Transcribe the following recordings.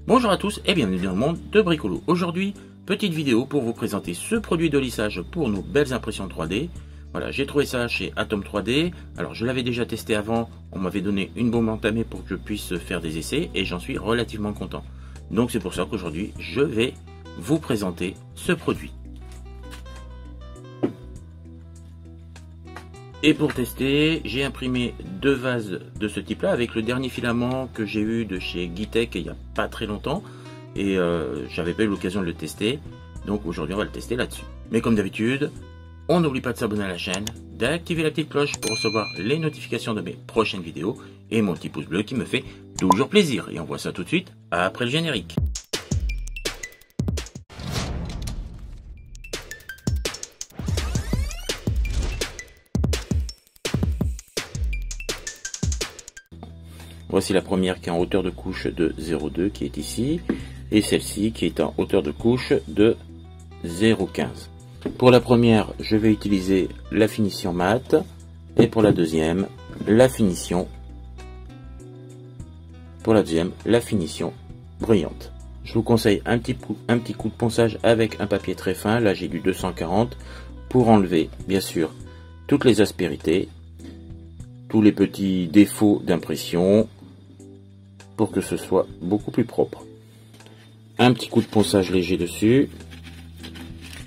Bonjour à tous et bienvenue dans le monde de Bricolo. Aujourd'hui, petite vidéo pour vous présenter ce produit de lissage pour nos belles impressions 3D. Voilà, j'ai trouvé ça chez Atom 3D. Alors je l'avais déjà testé avant, on m'avait donné une bombe entamée pour que je puisse faire des essais et j'en suis relativement content. Donc c'est pour ça qu'aujourd'hui je vais vous présenter ce produit. Et pour tester, j'ai imprimé deux vases de ce type là avec le dernier filament que j'ai eu de chez Guitech il n'y a pas très longtemps. Et j'avais pas eu l'occasion de le tester. Donc aujourd'hui on va le tester là-dessus. Mais comme d'habitude, on n'oublie pas de s'abonner à la chaîne, d'activer la petite cloche pour recevoir les notifications de mes prochaines vidéos. Et mon petit pouce bleu qui me fait toujours plaisir. Et on voit ça tout de suite après le générique. Voici la première qui est en hauteur de couche de 0,2 qui est ici. Et celle-ci qui est en hauteur de couche de 0,15. Pour la première, je vais utiliser la finition mat. Et pour la deuxième, la finition. Pour la deuxième, la finition brillante. Je vous conseille un petit coup de ponçage avec un papier très fin. Là, j'ai du 240 pour enlever, bien sûr, toutes les aspérités, tous les petits défauts d'impression, pour que ce soit beaucoup plus propre. Un petit coup de ponçage léger dessus,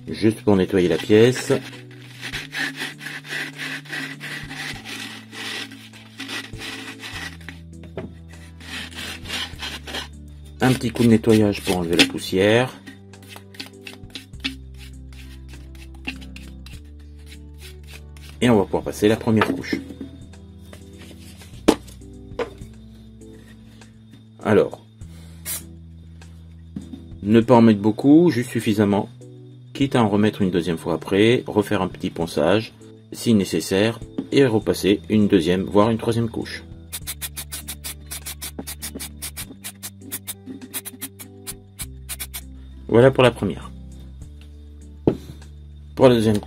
juste pour nettoyer la pièce. Un petit coup de nettoyage pour enlever la poussière. Et on va pouvoir passer la première couche. Alors, ne pas en mettre beaucoup, juste suffisamment, quitte à en remettre une deuxième fois après, refaire un petit ponçage, si nécessaire, et repasser une deuxième, voire une troisième couche. Voilà pour la première. Pour la deuxième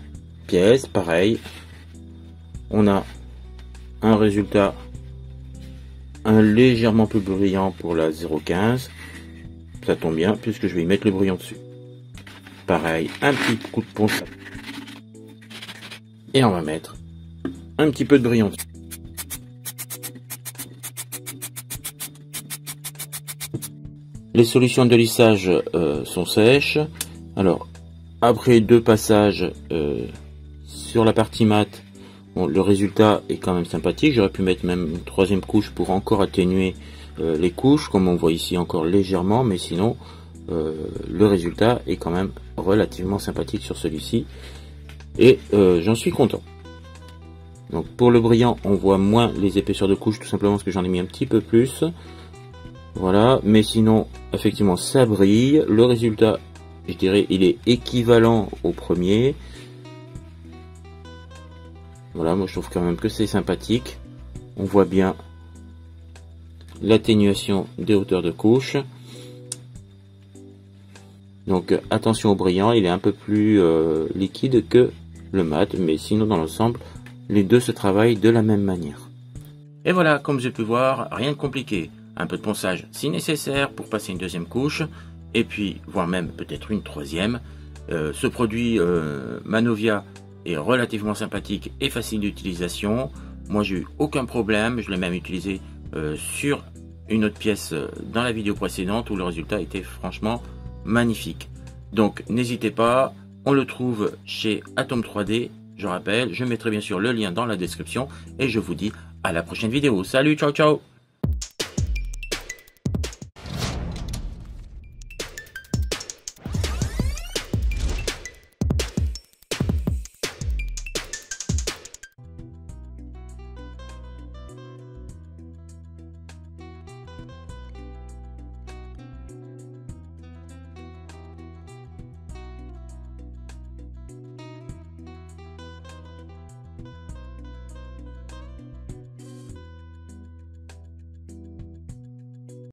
pièce, pareil, on a un résultat légèrement plus brillant pour la 0,15. Ça tombe bien puisque je vais y mettre le brillant dessus. Pareil, un petit coup de ponçage. Et on va mettre un petit peu de brillant dessus. Les solutions de lissage sont sèches. Alors, après deux passages sur la partie mat, bon, le résultat est quand même sympathique. J'aurais pu mettre même une troisième couche pour encore atténuer les couches, comme on voit ici encore légèrement, mais sinon le résultat est quand même relativement sympathique sur celui-ci. Et j'en suis content. Donc pour le brillant, on voit moins les épaisseurs de couches, tout simplement parce que j'en ai mis un petit peu plus. Voilà, mais sinon, effectivement, ça brille. Le résultat, je dirais, il est équivalent au premier. Voilà, moi je trouve quand même que c'est sympathique. On voit bien l'atténuation des hauteurs de couche. Donc attention au brillant, il est un peu plus liquide que le mat, mais sinon dans l'ensemble, les deux se travaillent de la même manière. Et voilà, comme j'ai pu voir, rien de compliqué. Un peu de ponçage si nécessaire pour passer une deuxième couche, et puis voire même peut-être une troisième. Ce produit Manovia est relativement sympathique et facile d'utilisation. Moi j'ai eu aucun problème, je l'ai même utilisé sur une autre pièce dans la vidéo précédente où le résultat était franchement magnifique. Donc n'hésitez pas, on le trouve chez Atom 3D, je rappelle, je mettrai bien sûr le lien dans la description et je vous dis à la prochaine vidéo. Salut, ciao ciao.